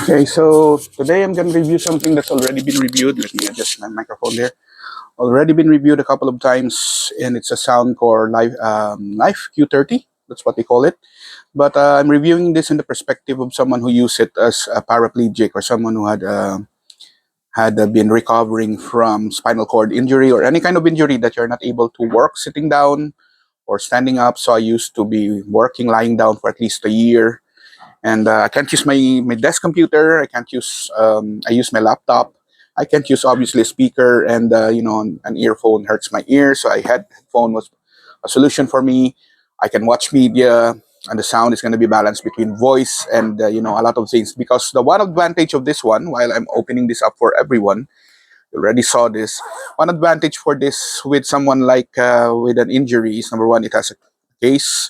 Okay, so today I'm going to review something that's already been reviewed. Let me adjust my microphone there. Already been reviewed a couple of times, and it's a Soundcore Life Q30. That's what they call it. But I'm reviewing this in the perspective of someone who used it as a paraplegic or someone who had been recovering from spinal cord injury or any kind of injury that you're not able to work sitting down or standing up. So I used to be working lying down for at least a year, and I can't use my desk computer. I can't use I use my laptop. I can't use obviously a speaker, and an earphone hurts my ear. So I had headphone was a solution for me. I can watch media, and the sound is going to be balanced between voice and a lot of things. Because the one advantage of this one, while I'm opening this up for everyone, you already saw this. One advantage for this with someone like with an injury is number one, it has a case,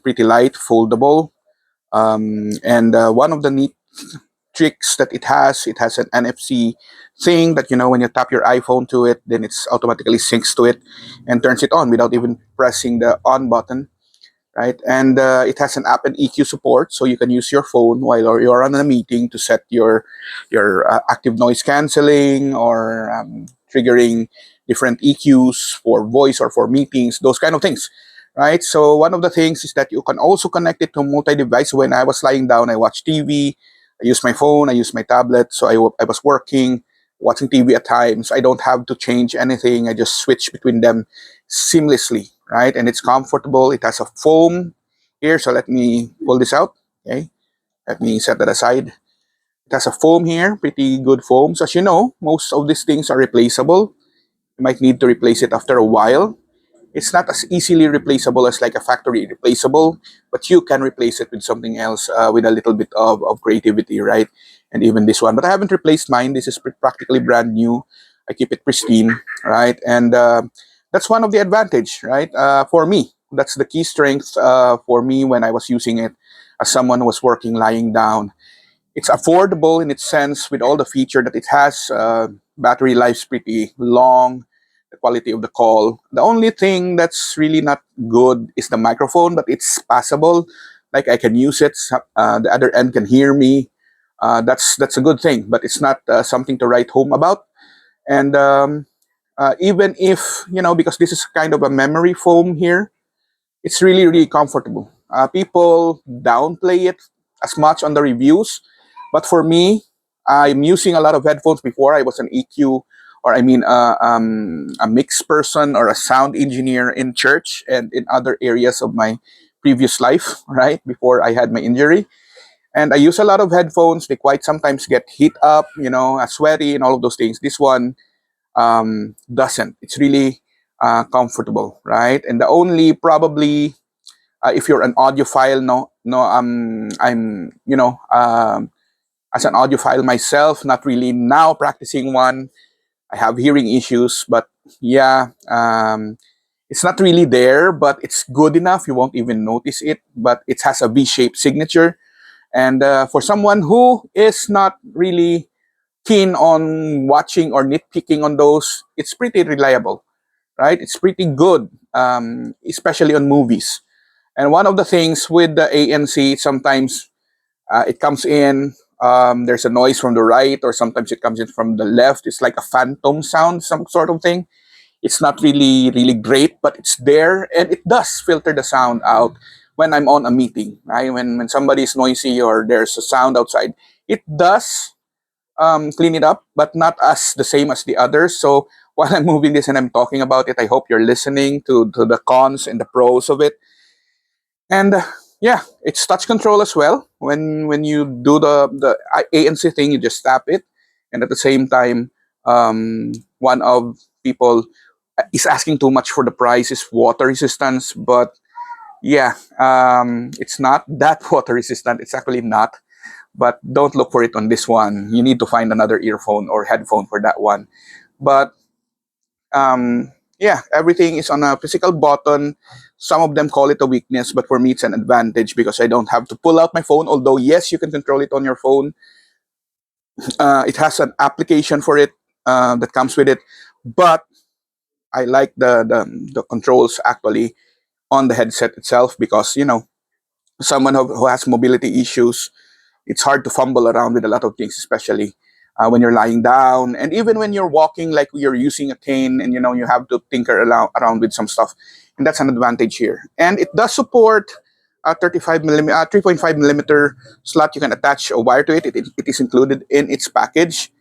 pretty light, foldable, and one of the neat tricks that it has an NFC thing that when you tap your iPhone to it, then it's automatically syncs to it and turns it on without even pressing the on button, right? And it has an app and EQ support, so you can use your phone while you're on a meeting to set your active noise canceling or triggering different EQs for voice or for meetings, those kind of things, right? So one of the things is that you can also connect it to multi-device. When I was lying down, I watched TV, I use my phone, I use my tablet, so I was working, watching TV at times. I don't have to change anything. I just switch between them seamlessly, right? And it's comfortable. It has a foam here, so let me pull this out. Okay, let me set that aside. It has a foam here, pretty good foams. As you know, most of these things are replaceable. You might need to replace it after a while. It's not as easily replaceable as like a factory replaceable, but you can replace it with something else with a little bit of creativity, right? And even this one, but I haven't replaced mine. This is practically brand new. I keep it pristine, right? And that's one of the advantage, right? For me, that's the key strength for me when I was using it as someone who was working lying down. It's affordable in its sense with all the feature that it has. Battery life's pretty long. The quality of the call. The only thing that's really not good is the microphone, but it's passable. Like I can use it. The other end can hear me. That's a good thing, but it's not something to write home about. And even if because this is kind of a memory foam here, it's really comfortable. People downplay it as much on the reviews, but for me, I'm using a lot of headphones. Before I was an EQ, or I mean a mixed person or a sound engineer in church and in other areas of my previous life, right before I had my injury. And I use a lot of headphones. They quite sometimes get heat up, sweaty and all of those things. This one doesn't. It's really comfortable, right? And the only probably if you're an audiophile, no, I'm as an audiophile myself, not really now practicing one. I have hearing issues, but yeah, it's not really there, but it's good enough. You won't even notice it, but it has a V-shaped signature. And for someone who is not really keen on watching or nitpicking on those, it's pretty reliable, right? It's pretty good, especially on movies. And one of the things with the ANC, sometimes it comes in, there's a noise from the right, or sometimes it comes in from the left. It's like a phantom sound, some sort of thing. It's not really great, but it's there, and it does filter the sound out when I'm on a meeting, right? When somebody is noisy or there's a sound outside, it does clean it up, but not as the same as the others. So while I'm moving this and I'm talking about it, I hope you're listening to the cons and the pros of it. And yeah, it's touch control as well. When you do the ANC thing, you just tap it, and at the same time, one of people is asking too much for the price is water resistance, but yeah, it's not that water resistant. It's actually not. But don't look for it on this one. You need to find another earphone or headphone for that one. But yeah, everything is on a physical button. Some of them call it a weakness, but for me it's an advantage because I don't have to pull out my phone. Although yes, you can control it on your phone. It has an application for it that comes with it, but I like the controls actually on the headset itself because someone who has mobility issues, it's hard to fumble around with a lot of things, especially when you're lying down, and even when you're walking, like you're using a cane, and you have to tinker around with some stuff, and that's an advantage here. And it does support a 3.5 millimeter slot. You can attach a wire to it. It is included in its package,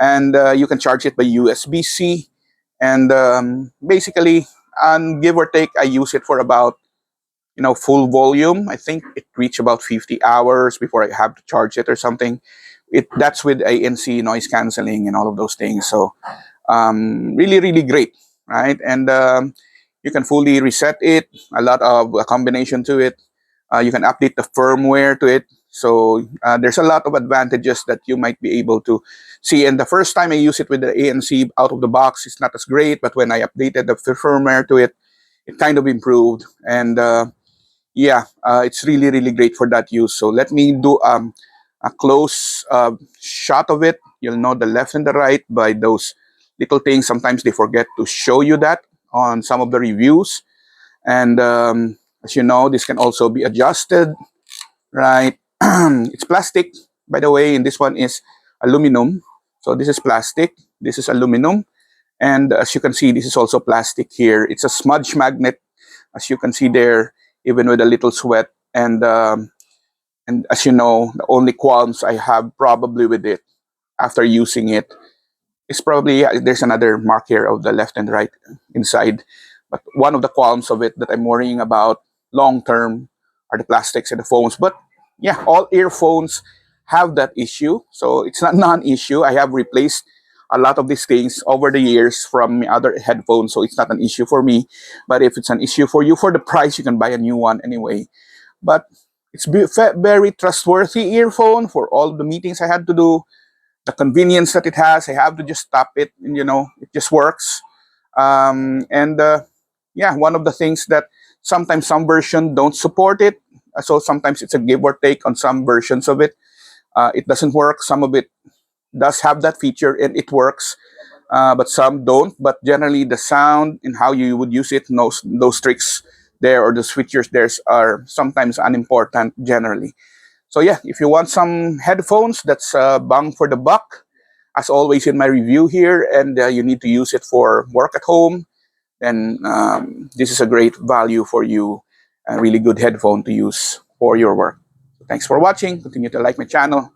and you can charge it by USB-C. And basically, give or take, I use it for about full volume. I think it reached about 50 hours before I have to charge it or something. That's with ANC, noise canceling, and all of those things. So really, really great, right? And you can fully reset it. A lot of a combination to it. You can update the firmware to it. So there's a lot of advantages that you might be able to see. And the first time I use it with the ANC out of the box, it's not as great. But when I updated the firmware to it, it kind of improved. And yeah, it's really, really great for that use. So let me do a close shot of it. You'll know the left and the right by those little things. Sometimes they forget to show you that on some of the reviews. And as you know, this can also be adjusted, right? It's plastic, by the way, and this one is aluminum. So this is plastic, this is aluminum. And as you can see, this is also plastic here. It's a smudge magnet, as you can see there, even with a little sweat. And as you know, the only qualms I have probably with it after using it is probably, yeah, there's another mark here of the left and right inside. But one of the qualms of it that I'm worrying about long term are the plastics and the phones. But yeah, all earphones have that issue. So it's not non-issue. I have replaced a lot of these things over the years from other headphones. So it's not an issue for me. But if it's an issue for you, for the price, you can buy a new one anyway. But it's very trustworthy earphone for all the meetings I had to do. The convenience that it has, I have to just tap it, and it just works. And yeah, one of the things that sometimes some version don't support it. So sometimes it's a give or take on some versions of it. It doesn't work. Some of it does have that feature and it works, but some don't. But generally, the sound and how you would use it, those tricks there or the switchers there are sometimes unimportant generally. So yeah, if you want some headphones that's bang for the buck, as always in my review here, and you need to use it for work at home, then this is a great value for you, a really good headphone to use for your work. So thanks for watching. Continue to like my channel.